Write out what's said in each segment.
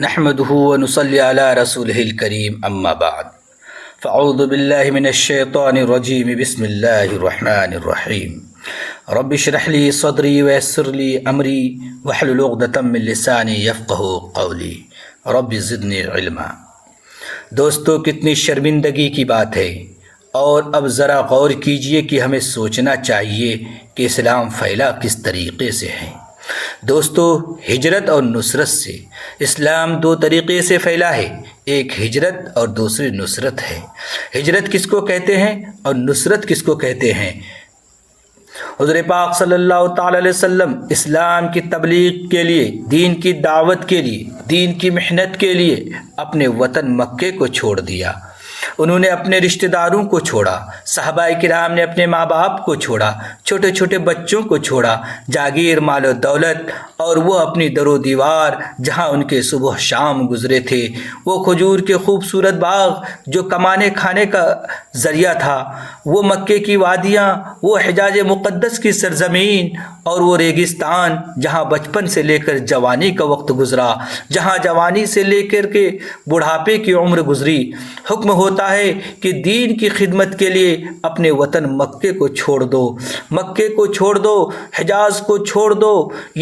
نحمده ونصلي على رسوله الكريم اما بعد فاعوذ بالله من الشيطان الرجيم بسم الله الرحمن الرحيم رب اشرح لي صدري ويسر لي امري واحلل عقدة من لساني يفقهوا قولي رب زدني علما۔ دوستو، کتنی شرمندگی کی بات ہے، اور اب ذرا غور کیجئے کہ ہمیں سوچنا چاہیے کہ اسلام پھیلا کس طریقے سے ہے۔ دوستو، ہجرت اور نصرت سے اسلام دو طریقے سے پھیلا ہے، ایک ہجرت اور دوسری نصرت ہے۔ ہجرت کس کو کہتے ہیں اور نصرت کس کو کہتے ہیں؟ حضور پاک صلی اللہ تعالی علیہ وسلم اسلام کی تبلیغ کے لیے، دین کی دعوت کے لیے، دین کی محنت کے لیے اپنے وطن مکے کو چھوڑ دیا۔ انہوں نے اپنے رشتہ داروں کو چھوڑا، صحابہ کرام نے اپنے ماں باپ کو چھوڑا، چھوٹے چھوٹے بچوں کو چھوڑا، جاگیر، مال و دولت، اور وہ اپنی در و دیوار جہاں ان کے صبح شام گزرے تھے، وہ کھجور کے خوبصورت باغ جو کمانے کھانے کا ذریعہ تھا، وہ مکے کی وادیاں، وہ حجاز مقدس کی سرزمین، اور وہ ریگستان جہاں بچپن سے لے کر جوانی کا وقت گزرا، جہاں جوانی سے لے کر کے بڑھاپے کی عمر گزری۔ حکم ہوتا ہے کہ دین کی خدمت کے لیے اپنے وطن مکے کو چھوڑ دو، مکے کو چھوڑ دو، حجاز کو چھوڑ دو،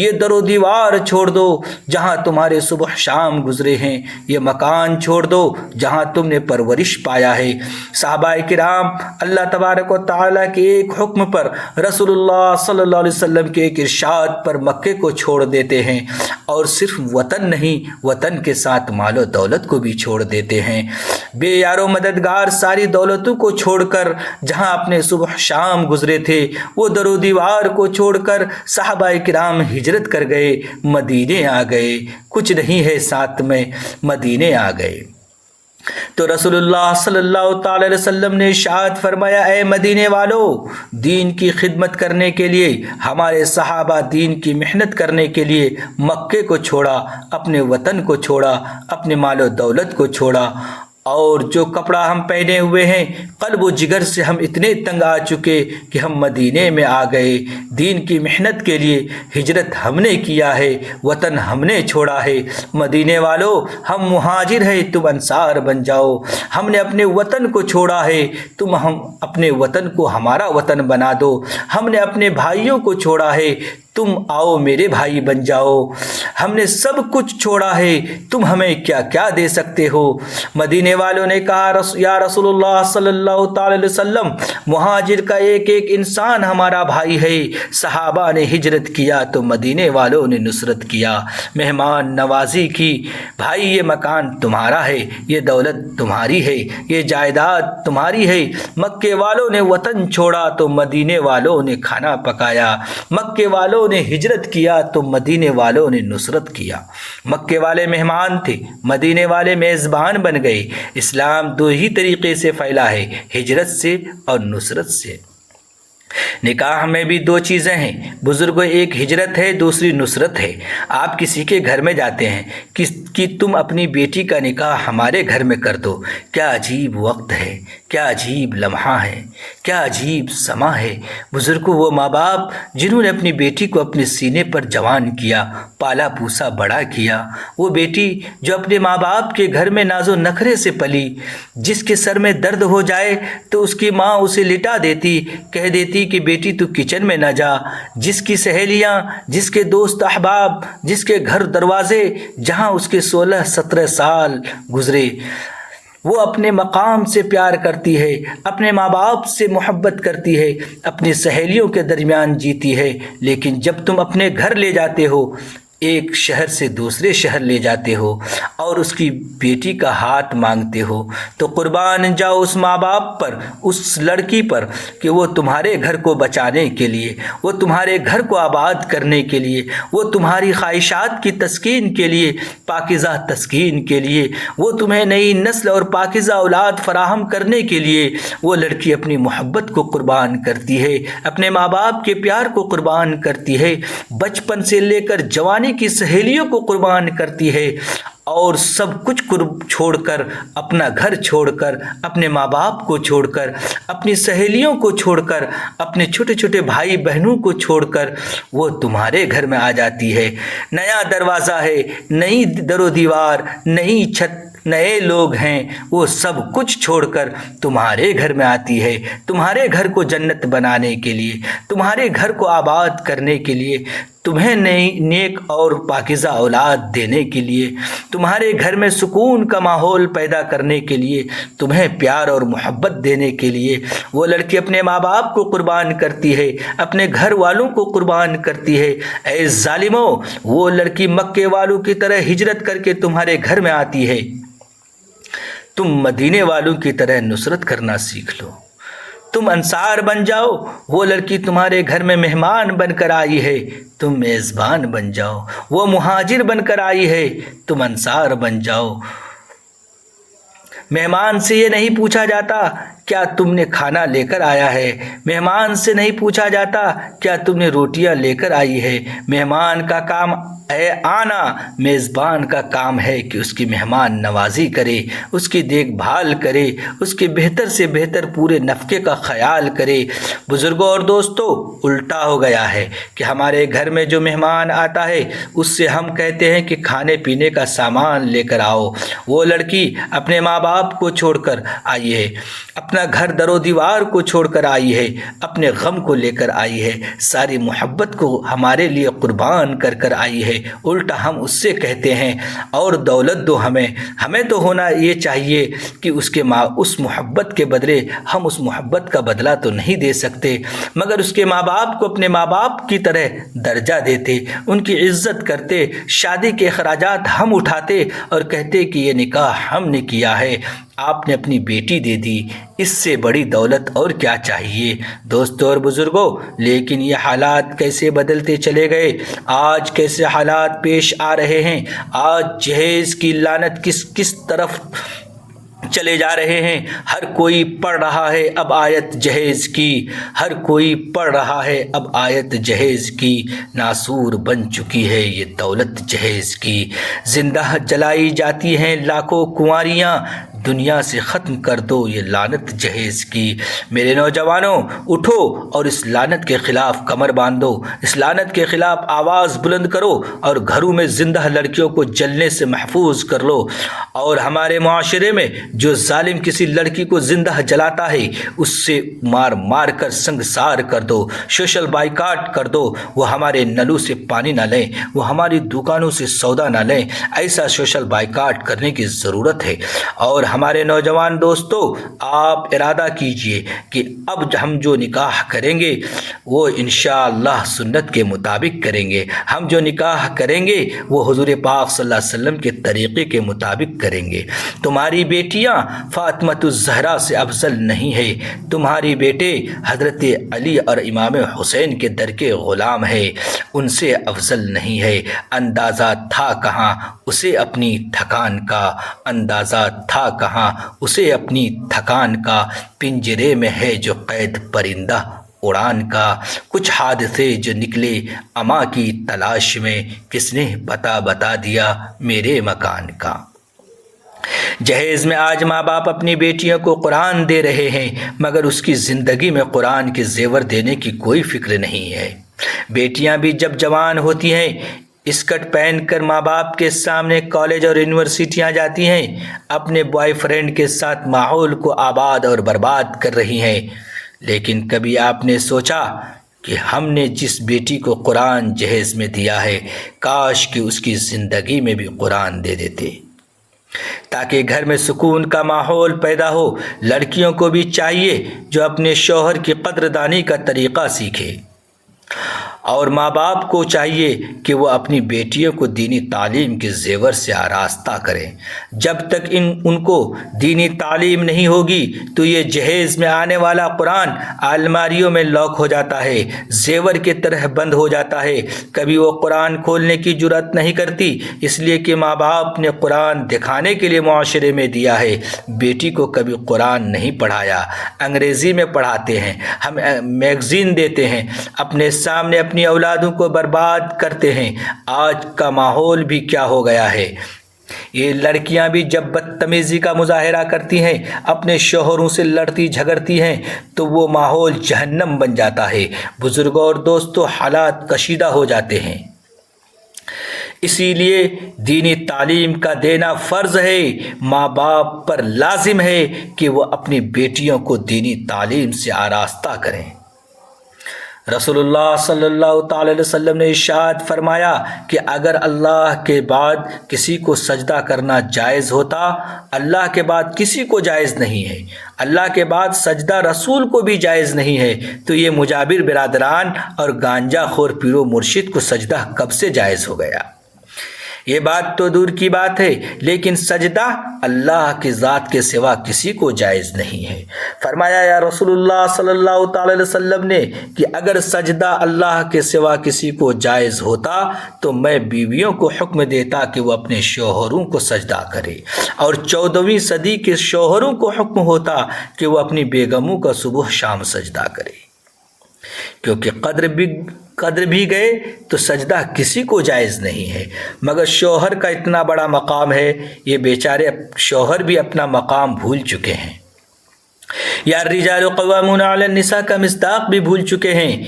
یہ در و دیوار چھوڑ دو جہاں تمہارے صبح شام گزرے ہیں، یہ مکان چھوڑ دو جہاں تم نے پرورش پایا ہے۔ صحابہ کرام اللہ تبارک و تعالیٰ کے ایک حکم پر، رسول اللہ صلی اللہ علیہ وسلم کے ایک ارشاد پر مکے کو چھوڑ دیتے ہیں، اور صرف وطن نہیں، وطن کے ساتھ مال و دولت کو بھی چھوڑ دیتے ہیں۔ بے یار و مددگار ساری دولتوں کو چھوڑ کر جہاں اپنے صبح شام گزرے تھے، وہ در و دیوار کو چھوڑ کر صحابہ کرام ہجرت کر گئے، مدینے آ گئے۔ کچھ نہیں ہے ساتھ میں، مدینے آ گئے۔ تو رسول اللہ صلی اللہ تعالی علیہ وسلم نے ارشاد فرمایا، اے مدینے والو، دین کی خدمت کرنے کے لیے ہمارے صحابہ دین کی محنت کرنے کے لیے مکے کو چھوڑا، اپنے وطن کو چھوڑا، اپنے مال و دولت کو چھوڑا، اور جو کپڑا ہم پہنے ہوئے ہیں، قلب و جگر سے ہم اتنے تنگ آ چکے کہ ہم مدینے میں آ گئے۔ دین کی محنت کے لیے ہجرت ہم نے کیا ہے، وطن ہم نے چھوڑا ہے۔ مدینے والو، ہم مہاجر ہیں، تم انصار بن جاؤ۔ ہم نے اپنے وطن کو چھوڑا ہے، تم ہم اپنے وطن کو ہمارا وطن بنا دو۔ ہم نے اپنے بھائیوں کو چھوڑا ہے، تم آؤ میرے بھائی بن جاؤ۔ ہم نے سب کچھ چھوڑا ہے، تم ہمیں کیا کیا دے سکتے ہو؟ مدینے والوں نے کہا، یا رسول اللہ صلی اللہ تعالی علیہ وسلم، مہاجر کا ایک ایک انسان ہمارا بھائی ہے۔ صحابہ نے ہجرت کیا تو مدینے والوں نے نصرت کیا، مہمان نوازی کی۔ بھائی، یہ مکان تمہارا ہے، یہ دولت تمہاری ہے، یہ جائیداد تمہاری ہے۔ مکے والوں نے وطن چھوڑا تو مدینے والوں نے کھانا پکایا، مکے والوں نے ہجرت کیا تو مدینے والوں نے نصرت کیا۔ مکے والے مہمان تھے، مدینے والے میزبان بن گئے۔ اسلام دو ہی طریقے سے پھیلا ہے، ہجرت سے اور نصرت سے۔ نکاح میں بھی دو چیزیں ہیں بزرگوں، ایک ہجرت ہے، دوسری نصرت ہے۔ آپ کسی کے گھر میں جاتے ہیں کہ تم اپنی بیٹی کا نکاح ہمارے گھر میں کر دو، کیا عجیب وقت ہے، کیا عجیب لمحہ ہے، کیا عجیب سما ہے۔ بزرگوں، وہ ماں باپ جنہوں نے اپنی بیٹی کو اپنے سینے پر جوان کیا، پالا پوسا بڑا کیا، وہ بیٹی جو اپنے ماں باپ کے گھر میں ناز و نخرے سے پلی، جس کے سر میں درد ہو جائے تو اس کی ماں اسے لٹا دیتی، کہہ دیتی کہ بیٹی تو کچن میں نہ جا، جس کی سہیلیاں، جس کے دوست احباب، جس کے گھر دروازے جہاں اس کے 16-17 سال گزرے، وہ اپنے مقام سے پیار کرتی ہے، اپنے ماں باپ سے محبت کرتی ہے، اپنی سہیلیوں کے درمیان جیتی ہے۔ لیکن جب تم اپنے گھر لے جاتے ہو، ایک شہر سے دوسرے شہر لے جاتے ہو اور اس کی بیٹی کا ہاتھ مانگتے ہو، تو قربان جاؤ اس ماں باپ پر، اس لڑکی پر، کہ وہ تمہارے گھر کو بچانے کے لیے، وہ تمہارے گھر کو آباد کرنے کے لیے، وہ تمہاری خواہشات کی تسکین کے لیے، پاکیزہ تسکین کے لیے، وہ تمہیں نئی نسل اور پاکیزہ اولاد فراہم کرنے کے لیے، وہ لڑکی اپنی محبت کو قربان کرتی ہے، اپنے ماں باپ کے پیار کو قربان کرتی ہے، بچپن سے لے کر جوانی کی سہیلیوں کو قربان کرتی ہے، اور سب کچھ چھوڑ کر، اپنا گھر چھوڑ کر، اپنے ماں باپ کو چھوڑ کر، اپنی سہیلیوں کو چھوڑ کر، اپنے چھوٹے چھوٹے بھائی بہنوں کو چھوڑ کر وہ تمہارے گھر میں آ جاتی ہے۔ نیا دروازہ ہے، نئی در و دیوار، نئی چھت، نئے لوگ ہیں، وہ سب کچھ چھوڑ کر تمہارے گھر میں آتی ہے، تمہارے گھر کو جنت بنانے کے لیے، تمہارے گھر کو آباد کرنے کے لیے، تمہیں نئی نیک اور پاکیزہ اولاد دینے کے لیے، تمہارے گھر میں سکون کا ماحول پیدا کرنے کے لیے، تمہیں پیار اور محبت دینے کے لیے وہ لڑکی اپنے ماں باپ کو قربان کرتی ہے، اپنے گھر والوں کو قربان کرتی ہے۔ اے ظالموں، وہ لڑکی مکے والوں کی طرح ہجرت کر کے تمہارے گھر میں آتی ہے، تم مدینے والوں کی طرح نصرت کرنا سیکھ لو، تم انصار بن جاؤ۔ وہ لڑکی تمہارے گھر میں مہمان بن کر آئی ہے، تم میزبان بن جاؤ۔ وہ مہاجر بن کر آئی ہے، تم انصار بن جاؤ۔ مہمان سے یہ نہیں پوچھا جاتا کیا تم نے کھانا لے کر آیا ہے، مہمان سے نہیں پوچھا جاتا کیا تم نے روٹیاں لے کر آئی ہے۔ مہمان کا کام ہے آنا، میزبان کا کام ہے کہ اس کی مہمان نوازی کرے، اس کی دیکھ بھال کرے، اس کے بہتر سے بہتر پورے نفقے کا خیال کرے۔ بزرگوں اور دوستوں، الٹا ہو گیا ہے کہ ہمارے گھر میں جو مہمان آتا ہے اس سے ہم کہتے ہیں کہ کھانے پینے کا سامان لے کر آؤ۔ وہ لڑکی اپنے ماں باپ کو چھوڑ کر آئی ہے، اپنا گھر در و دیوار کو چھوڑ کر آئی ہے، اپنے غم کو لے کر آئی ہے، ساری محبت کو ہمارے لیے قربان کر کر آئی ہے۔ الٹا ہم اس سے کہتے ہیں اور دولت دو ہمیں تو ہونا یہ چاہیے کہ اس محبت کے بدلے ہم اس محبت کا بدلہ تو نہیں دے سکتے، مگر اس کے ماں باپ کو اپنے ماں باپ کی طرح درجہ دیتے، ان کی عزت کرتے، شادی کے اخراجات ہم اٹھاتے اور کہتے کہ یہ نکاح ہم نے کیا ہے، آپ نے اپنی بیٹی دے دی، اس سے بڑی دولت اور کیا چاہیے۔ دوستوں اور بزرگوں، لیکن یہ حالات کیسے بدلتے چلے گئے، آج کیسے حالات پیش آ رہے ہیں، آج جہیز کی لعنت کس طرف چلے جا رہے ہیں۔ ہر کوئی پڑھ رہا ہے اب آیت جہیز کی، ہر کوئی پڑھ رہا ہے اب آیت جہیز کی، ناسور بن چکی ہے یہ دولت جہیز کی۔ زندہ جلائی جاتی ہیں لاکھوں کنواریاں، دنیا سے ختم کر دو یہ لعنت جہیز کی۔ میرے نوجوانوں، اٹھو اور اس لعنت کے خلاف کمر باندھو، اس لعنت کے خلاف آواز بلند کرو اور گھروں میں زندہ لڑکیوں کو جلنے سے محفوظ کر لو۔ اور ہمارے معاشرے میں جو ظالم کسی لڑکی کو زندہ جلاتا ہے اس سے مار مار کر سنگسار کر دو، سوشل بائیکاٹ کر دو، وہ ہمارے نلوں سے پانی نہ لیں، وہ ہماری دکانوں سے سودا نہ لیں، ایسا سوشل بائیکاٹ کرنے کی ضرورت ہے۔ اور ہمارے نوجوان دوستو، آپ ارادہ کیجئے کہ اب ہم جو نکاح کریں گے وہ انشاءاللہ سنت کے مطابق کریں گے، ہم جو نکاح کریں گے وہ حضور پاک صلی اللہ علیہ وسلم کے طریقے کے مطابق کریں گے۔ تمہاری بیٹیاں فاطمۃ الزہرا سے افضل نہیں ہے، تمہاری بیٹے حضرت علی اور امام حسین کے در کے غلام ہے، ان سے افضل نہیں ہے۔ اندازہ تھا کہاں اسے اپنی تھکان کا، اندازہ تھا کہاں اسے اپنی تھکان کا، پنجرے میں ہے جو قید پرندہ اڑان کا۔ کچھ حادثے جو نکلے اماں کی تلاش میں، کس نے بتا دیا میرے مکان کا۔ جہیز میں آج ماں باپ اپنی بیٹیوں کو قرآن دے رہے ہیں، مگر اس کی زندگی میں قرآن کے زیور دینے کی کوئی فکر نہیں ہے۔ بیٹیاں بھی جب جوان ہوتی ہیں، اسکرٹ پہن کر ماں باپ کے سامنے کالج اور یونیورسٹیاں جاتی ہیں، اپنے بوائے فرینڈ کے ساتھ ماحول کو آباد اور برباد کر رہی ہیں۔ لیکن کبھی آپ نے سوچا کہ ہم نے جس بیٹی کو قرآن جہیز میں دیا ہے، کاش کہ اس کی زندگی میں بھی قرآن دے دیتے، تاکہ گھر میں سکون کا ماحول پیدا ہو۔ لڑکیوں کو بھی چاہیے جو اپنے شوہر کی قدردانی کا طریقہ سیکھے، اور ماں باپ کو چاہیے کہ وہ اپنی بیٹیوں کو دینی تعلیم کے زیور سے آراستہ کریں۔ جب تک ان کو دینی تعلیم نہیں ہوگی تو یہ جہیز میں آنے والا قرآن الماریوں میں لاک ہو جاتا ہے، زیور کی طرح بند ہو جاتا ہے، کبھی وہ قرآن کھولنے کی جرأت نہیں کرتی، اس لیے کہ ماں باپ نے قرآن دکھانے کے لیے معاشرے میں دیا ہے۔ بیٹی کو کبھی قرآن نہیں پڑھایا، انگریزی میں پڑھاتے ہیں، ہم میگزین دیتے ہیں، اپنے سامنے اپنی اولادوں کو برباد کرتے ہیں۔ آج کا ماحول بھی کیا ہو گیا ہے، یہ لڑکیاں بھی جب بدتمیزی کا مظاہرہ کرتی ہیں، اپنے شوہروں سے لڑتی جھگڑتی ہیں، تو وہ ماحول جہنم بن جاتا ہے۔ بزرگوں اور دوستوں، حالات کشیدہ ہو جاتے ہیں۔ اسی لیے دینی تعلیم کا دینا فرض ہے۔ ماں باپ پر لازم ہے کہ وہ اپنی بیٹیوں کو دینی تعلیم سے آراستہ کریں۔ رسول اللہ صلی اللہ تعالی علیہ وسلم نے ارشاد فرمایا کہ اگر اللہ کے بعد کسی کو سجدہ کرنا جائز ہوتا، اللہ کے بعد کسی کو جائز نہیں ہے، اللہ کے بعد سجدہ رسول کو بھی جائز نہیں ہے، تو یہ مجابر برادران اور گانجا خور پیر و مرشد کو سجدہ کب سے جائز ہو گیا؟ یہ بات تو دور کی بات ہے، لیکن سجدہ اللہ کی ذات کے سوا کسی کو جائز نہیں ہے۔ فرمایا یا رسول اللہ صلی اللہ تعالی علیہ وسلم نے کہ اگر سجدہ اللہ کے سوا کسی کو جائز ہوتا تو میں بیویوں کو حکم دیتا کہ وہ اپنے شوہروں کو سجدہ کرے، اور 14ویں صدی کے شوہروں کو حکم ہوتا کہ وہ اپنی بیگموں کا صبح شام سجدہ کرے، کیونکہ قدر بھی گئے تو سجدہ کسی کو جائز نہیں ہے، مگر شوہر کا اتنا بڑا مقام ہے، یہ بیچارے شوہر بھی اپنا مقام بھول چکے ہیں۔ یا الرجال قوامون علی النساء کا مصداق بھی بھول چکے ہیں،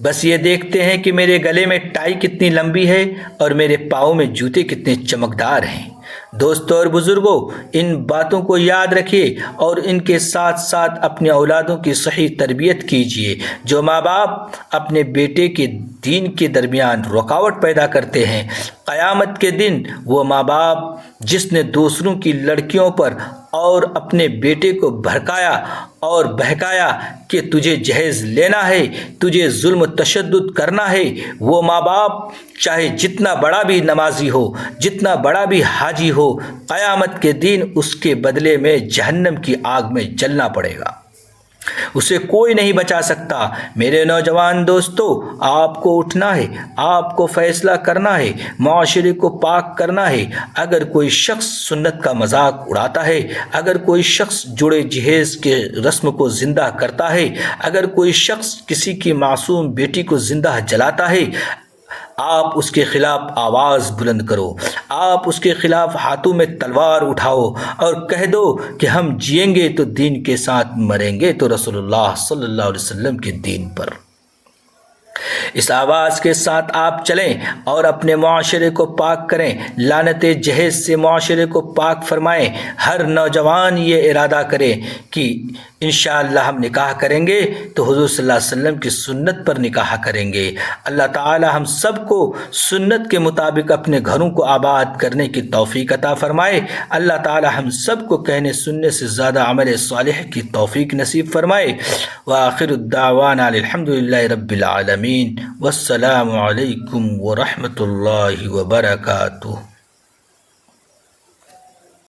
بس یہ دیکھتے ہیں کہ میرے گلے میں ٹائی کتنی لمبی ہے اور میرے پاؤں میں جوتے کتنے چمکدار ہیں۔ دوستوں اور بزرگوں، ان باتوں کو یاد رکھیے اور ان کے ساتھ ساتھ اپنے اولادوں کی صحیح تربیت کیجیے۔ جو ماں باپ اپنے بیٹے کے دین کے درمیان رکاوٹ پیدا کرتے ہیں، قیامت کے دن وہ ماں باپ جس نے دوسروں کی لڑکیوں پر اور اپنے بیٹے کو بھڑکایا اور بہکایا کہ تجھے جہیز لینا ہے، تجھے ظلم و تشدد کرنا ہے، وہ ماں باپ چاہے جتنا بڑا بھی نمازی ہو، جتنا بڑا بھی حاجی ہو، قیامت کے دن اس کے بدلے میں جہنم کی آگ میں جلنا پڑے گا، اسے کوئی نہیں بچا سکتا۔ میرے نوجوان دوستو، آپ کو اٹھنا ہے، آپ کو فیصلہ کرنا ہے، معاشرے کو پاک کرنا ہے۔ اگر کوئی شخص سنت کا مذاق اڑاتا ہے، اگر کوئی شخص جڑے جہیز کے رسم کو زندہ کرتا ہے، اگر کوئی شخص کسی کی معصوم بیٹی کو زندہ جلاتا ہے، آپ اس کے خلاف آواز بلند کرو، آپ اس کے خلاف ہاتھوں میں تلوار اٹھاؤ اور کہہ دو کہ ہم جئیں گے تو دین کے ساتھ، مریں گے تو رسول اللہ صلی اللہ علیہ وسلم کے دین پر۔ اس آواز کے ساتھ آپ چلیں اور اپنے معاشرے کو پاک کریں، لعنت جہیز سے معاشرے کو پاک فرمائیں۔ ہر نوجوان یہ ارادہ کرے کہ انشاءاللہ ہم نکاح کریں گے تو حضور صلی اللہ علیہ وسلم کی سنت پر نکاح کریں گے۔ اللہ تعالی ہم سب کو سنت کے مطابق اپنے گھروں کو آباد کرنے کی توفیق عطا فرمائے۔ اللہ تعالی ہم سب کو کہنے سننے سے زیادہ عمل صالح کی توفیق نصیب فرمائے۔ وآخر الدعوانا الحمدللہ رب العالمین، والسلام علیکم ورحمۃ اللہ وبرکاتہ۔